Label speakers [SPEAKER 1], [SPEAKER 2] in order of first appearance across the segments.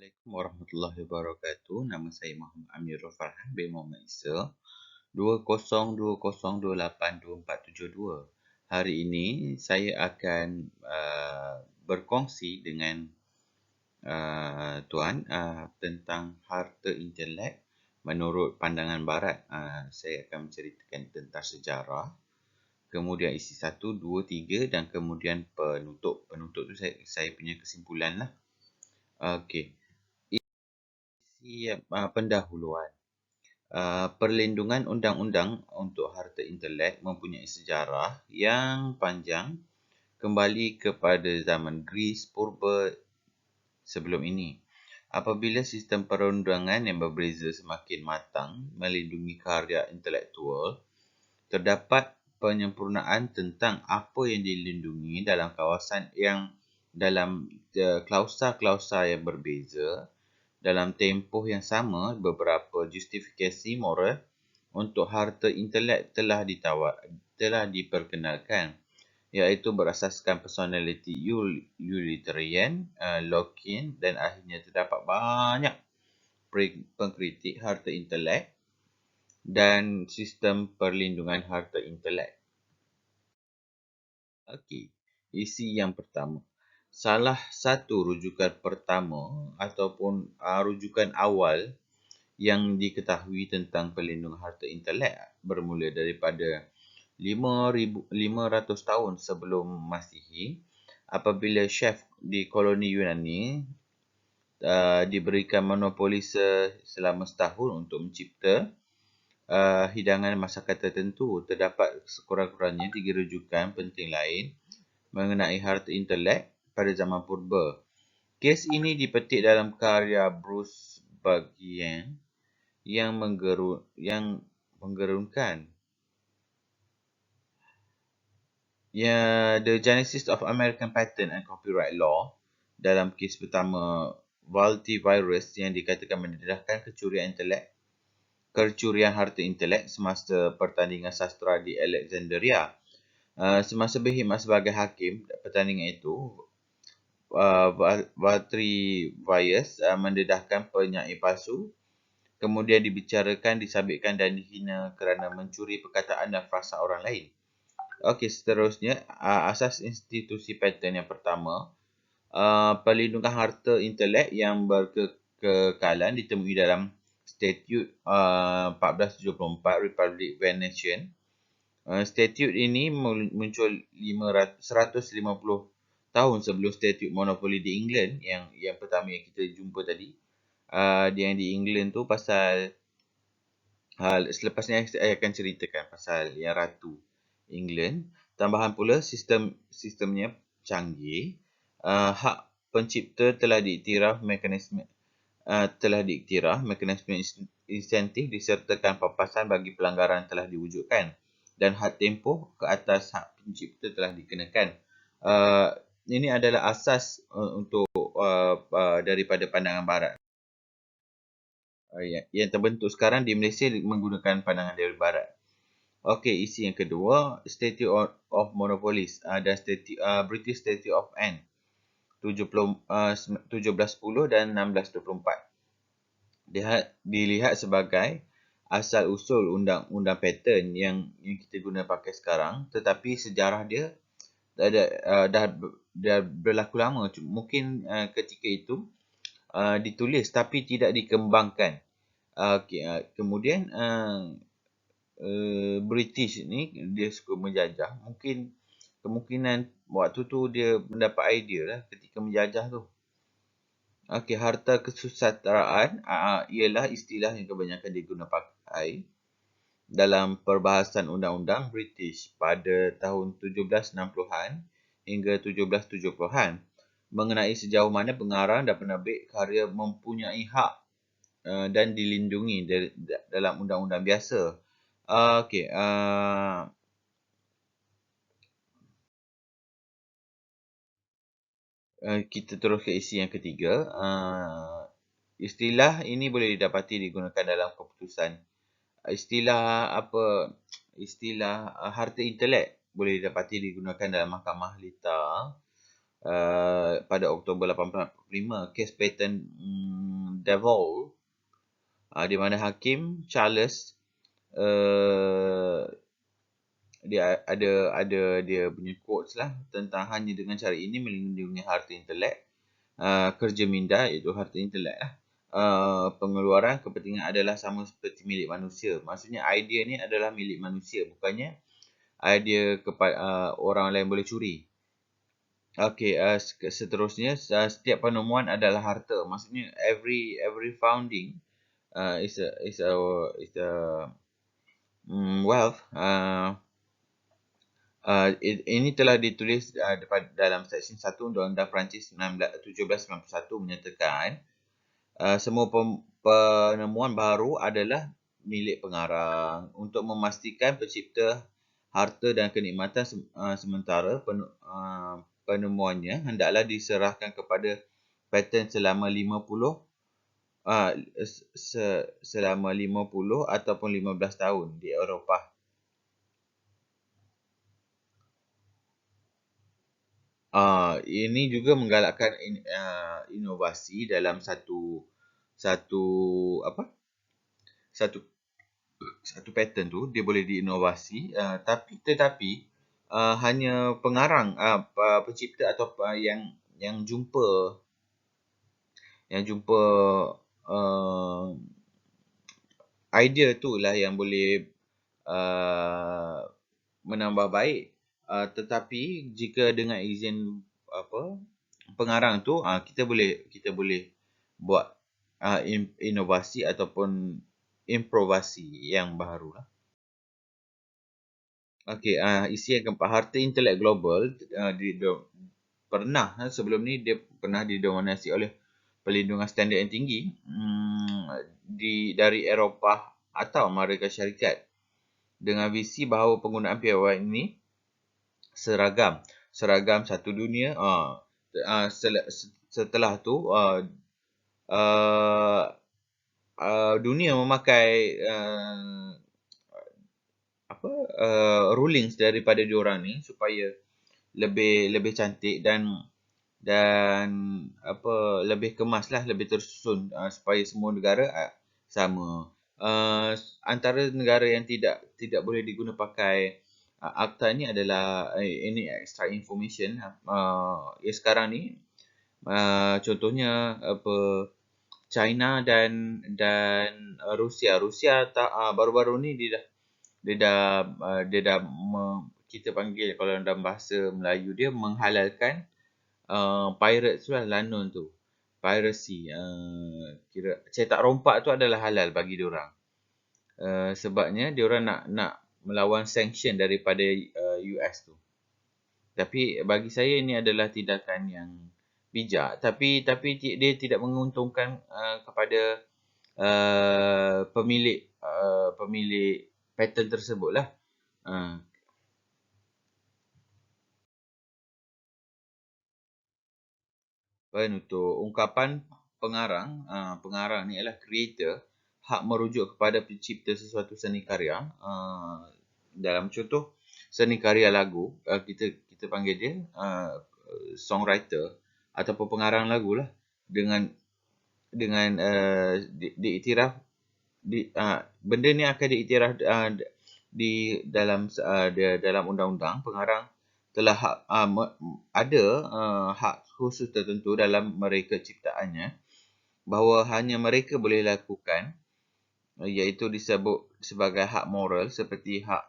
[SPEAKER 1] Assalamualaikum warahmatullahi wabarakatuh. Nama saya Muhammad Amirul Farhan bin Muhammad Isa. 2020282472. Hari ini saya akan berkongsi dengan tuan tentang harta intelek menurut pandangan barat. Saya akan menceritakan tentang sejarah, kemudian isi 1, 2, 3 dan kemudian penutup. Penutup tu saya punya kesimpulan lah. Okey. Pendahuluan. Perlindungan undang-undang untuk harta intelek mempunyai sejarah yang panjang kembali kepada zaman Greece purba sebelum ini. Apabila sistem perundangan yang berbeza semakin matang melindungi karya intelektual, terdapat penyempurnaan tentang apa yang dilindungi dalam kawasan yang dalam klausa-klausa yang berbeza. Dalam tempoh yang sama, beberapa justifikasi moral untuk harta intelek telah diperkenalkan, iaitu berasaskan personality utilitarian, Lockean, dan akhirnya terdapat banyak pengkritik harta intelek dan sistem perlindungan harta intelek. Okey, isi yang pertama. Salah satu rujukan pertama ataupun rujukan awal yang diketahui tentang perlindungan harta intelek bermula daripada 5,500 tahun sebelum Masihi, apabila chef di koloni Yunani diberikan monopoli selama setahun untuk mencipta hidangan masakan tertentu. Terdapat sekurang-kurangnya 3 rujukan penting lain mengenai harta intelek pada zaman purba. Kes ini dipetik dalam karya Bruce Bagian yang menggerunkan The Genesis of American Patent and Copyright Law. Dalam kes pertama, Vultivirus yang dikatakan mendedahkan kecurian harta intelek semasa pertandingan sastra di Alexandria. Semasa berkhidmat sebagai hakim pertandingan itu, Vultivirus mendedahkan penyair palsu, kemudian dibicarakan, disabitkan dan dihina kerana mencuri perkataan dan frasa orang lain. Okey, seterusnya, asas institusi paten yang pertama, perlindungan harta intelek yang berkekalan ditemui dalam Statute 1474 Republic Venetian. Statute ini muncul 150 tahun sebelum statute monopoli di England yang pertama yang kita jumpa tadi. Yang di England tu pasal selepas ni saya akan ceritakan pasal yang Ratu England. Tambahan pula sistemnya canggih. Hak pencipta telah diiktiraf mekanisme insentif disertakan papasan bagi pelanggaran telah diwujudkan, dan had tempoh ke atas hak pencipta telah dikenakan. Ini adalah asas untuk daripada pandangan barat. Yang terbentuk sekarang di Malaysia menggunakan pandangan dari barat. Okey, isi yang kedua, Statute of Monopolies dan British Statute of Anne 1710 dan 1624. Dilihat sebagai asal-usul undang-undang paten yang kita guna pakai sekarang, tetapi sejarah dia dah berlaku lama. Mungkin ketika itu ditulis tapi tidak dikembangkan. Kemudian British ni dia suka menjajah. Mungkin kemungkinan waktu tu dia mendapat idea lah ketika menjajah tu. Okey, harta kesusasteraan ialah istilah yang kebanyakan digunakan pakai dalam perbahasan undang-undang British pada tahun 1760-an hingga 1770-an mengenai sejauh mana pengarang dan penerbit karya mempunyai hak dan dilindungi dalam undang-undang biasa. Okey, kita terus ke isi yang ketiga. Istilah ini boleh didapati digunakan dalam keputusan. Istilah harta intelek boleh didapati digunakan dalam Mahkamah Lita pada Oktober 1845, kes patent Devol, di mana Hakim Charles uh, dia punya quotes lah tentang hanya dengan cara ini melindungi harta intelek, kerja minda iaitu harta intelek lah. Pengeluaran kepentingan adalah sama seperti milik manusia. Maksudnya idea ni adalah milik manusia, bukannya idea kepada orang lain boleh curi. Okey, seterusnya setiap penemuan adalah harta. Maksudnya every founding is a wealth. Ini telah ditulis dalam Seksyen 1 Undang-Undang Perancis 1791 menyatakan semua penemuan baru adalah milik pengarang untuk memastikan pencipta harta dan kenikmatan sementara penemuannya hendaklah diserahkan kepada paten selama 50 ataupun 15 tahun di Eropah. Ini juga menggalakkan inovasi dalam satu apa? Satu pattern tu dia boleh diinovasi, tetapi hanya pengarang, pencipta atau yang jumpa uh, idea tu lah yang boleh menambah baik. Tetapi jika dengan izin pengarang tu, kita boleh buat inovasi ataupun improvasi yang baru lah. Okey, isi yang keempat, harta intelek global pernah sebelum ni dia pernah didominasi oleh perlindungan standard yang tinggi dari Eropah atau Amerika Syarikat dengan visi bahawa penggunaan piawai ini seragam satu dunia. Setelah tu dunia memakai rulings daripada diorang ni supaya lebih cantik dan lebih kemas lah, lebih tersusun supaya semua negara sama. Antara negara yang tidak boleh diguna pakai akta ni adalah ini extra information. Sekarang ni contohnya China dan Rusia. Baru-baru ni dia dah kita panggil kalau dalam bahasa Melayu dia menghalalkan pirates lah, lanun tu. Piracy. Kira cetak rompak tu adalah halal bagi diorang. Sebabnya diorang nak melawan sanction daripada US tu. Tapi bagi saya ini adalah tindakan yang bijak, tapi dia tidak menguntungkan kepada pemilik patent tersebut lah. Penutup, ungkapan pengarang ni adalah creator, hak merujuk kepada pencipta sesuatu seni karya. Dalam contoh seni karya lagu, kita panggil dia songwriter ataupun pengarang lagu lah, dengan diiktiraf benda ni akan diiktiraf di dalam undang-undang. Pengarang telah ada hak khusus tertentu dalam mereka ciptaannya bahawa hanya mereka boleh lakukan, iaitu disebut sebagai hak moral, seperti hak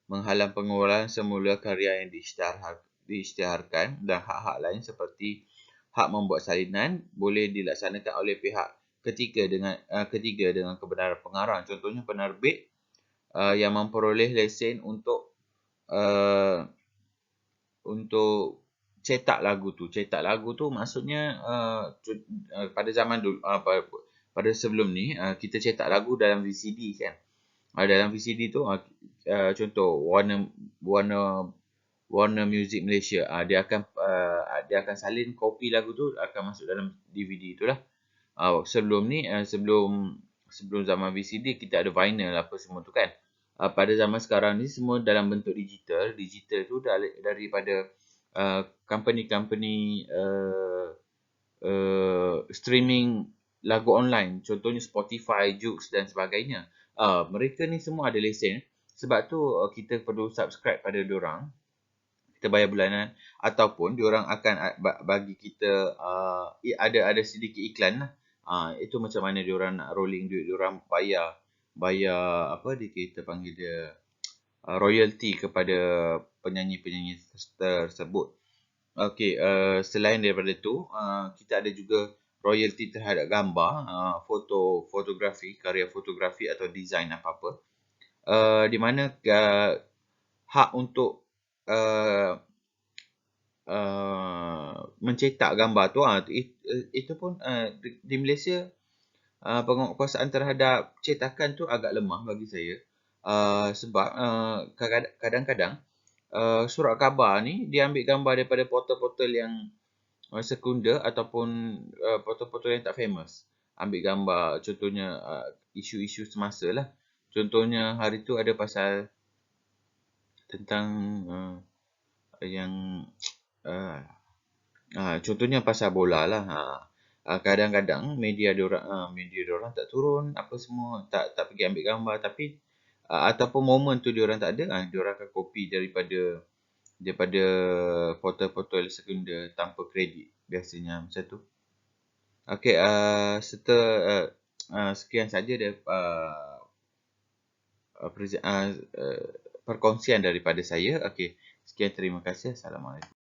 [SPEAKER 1] menghalang pengeluaran semula karya yang diisytiharkan, dan hak-hak lain seperti hak membuat salinan boleh dilaksanakan oleh pihak ketiga dengan kebenaran pengarang. Contohnya penerbit yang memperoleh lesen untuk cetak lagu tu. Cetak lagu tu maksudnya pada zaman dulu, pada sebelum ni, kita cetak lagu dalam VCD kan. Dalam VCD tu contoh Warner Music Malaysia, dia akan salin kopi lagu tu akan masuk dalam DVD itulah. Sebelum ni sebelum zaman VCD kita ada vinyl apa semua tu kan. Pada zaman sekarang ni semua dalam bentuk digital. Digital tu daripada company-company streaming lagu online, contohnya Spotify, Joox dan sebagainya. Mereka ni semua ada lesen. Sebab tu kita perlu subscribe pada diorang. Kita bayar bulanan, ataupun diorang akan bagi kita ada sedikit iklan lah. Itu macam mana diorang nak rolling duit, diorang bayar apa kita panggil dia, royalty kepada penyanyi-penyanyi tersebut. Okey, selain daripada tu, kita ada juga royalty terhadap gambar, fotografi, karya fotografi atau design apa-apa. Di mana hak untuk mencetak gambar tu, itu pun di Malaysia, penguasaan terhadap cetakan tu agak lemah bagi saya. Sebab kadang-kadang surat khabar ni dia ambil gambar daripada portal-portal yang sekunder ataupun portal-portal yang tak famous. Ambil gambar, contohnya isu-isu semasa lah. Contohnya hari tu ada pasal tentang yang contohnya pasal bola lah. Kadang-kadang media diorang tak turun apa semua, tak pergi ambil gambar, tapi ataupun momen tu diorang tak ada, diorang akan copy daripada portal-portal sekunder tanpa kredit, biasanya macam tu. Okey, sekian saja perkongsian daripada saya. Okey, sekian, terima kasih. Assalamualaikum.